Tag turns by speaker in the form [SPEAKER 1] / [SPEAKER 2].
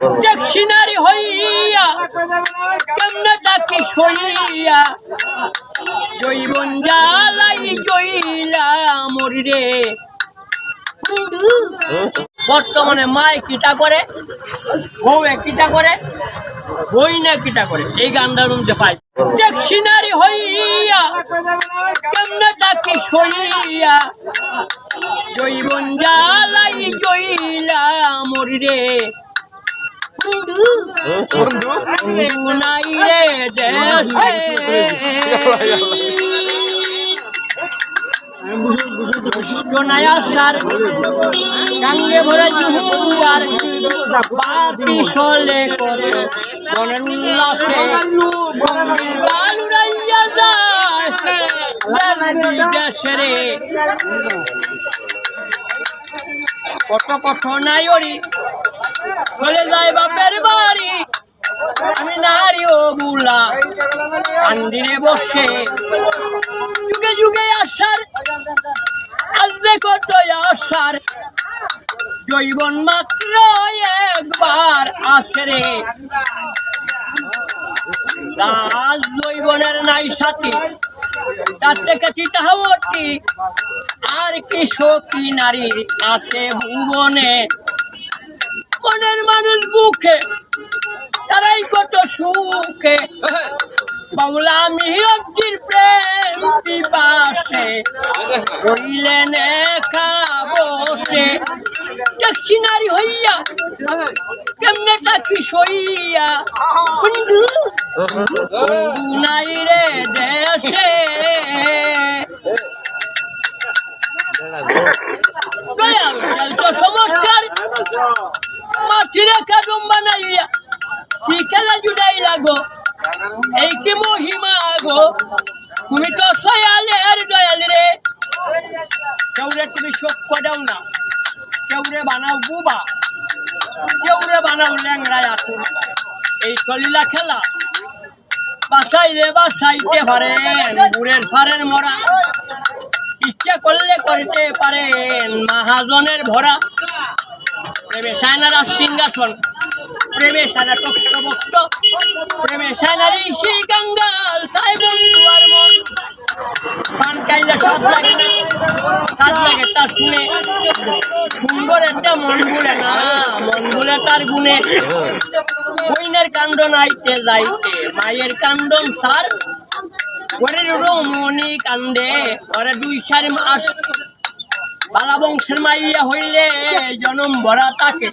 [SPEAKER 1] দক্ষিণারি হইয়া কেমনে ডাকি সইয়া জৈবন জ্বালাই জইলা মরিরে। বর্তমানে মায় কিটা করে, বউয়ে কিটা করে, বই না কিটা করে, এই গানটার মধ্যে পাই। দক্ষিণারি হইয়া কেমনে ডাকি সইয়া জৈবন জ্বালাই জইলা মরিরে। নাই রে দেশে সার গাঙ্গে ভরে জুয়ার বাতি সলে করে মনের উল্লাসে বালুরাইয়া যায় দেশে। কত কত নাই ওরি চলে যায় বাপের বাড়ি, আমি নারী ও বুলা মন্দিরে বসে যুগে যুগে আসার আসবে কত আসার জৈবন মাত্র একবার আসে রে। রাজ জৈবনের নাই সাথী তার থেকে চিতাহতি আর কি সখী নারী আছে ভুবনে। মনের মানুষ বুকে তারাই কত সুখে বাউলা মিহির প্রেম পিপাসে হইলেন একা বসে। দক্ষিণারি হইয়া কেমনে ডাকি সইয়া নাই রে দেশে। চমৎকার মাটিরে কাদম বানাইয়া কি খেলা জুড়াই লাগো, এই কি মহিমা গো, তুমি তো সয়ালের দয়াল রে। কেউরে তুমি সক্ষ দাও না, কেউরে বানাও বুবা, কেউরে বানাও ল্যাংড়ায় আসুন। এই চলিলা খেলা বাসাইলে বাসাইতে পারেন, বুড়ের ফারের মরা ইচ্ছা করলে করতে পারেন মহাজনের ভরা। প্রেমে সায়নারা সিংহাসন, প্রেমে সায়না টক্ত বক্ত, প্রেমে সায়নারি সেই গঙ্গাল তাই বন্ধু আর মন পান খাইলে স্বাদ লাগে না, স্বাদ লাগে তার শুনে সুন্দর একটা মন ভুলে না, মন ভুলে তার গুণে। বইনের কাণ্ড নাইতে যাইতে মায়ের কান্দন সার ওরে রমণী কান্দে ওরে 2-4 মাস। বালা বংশের মাইয়া হইলে জনম ভরা তাকে।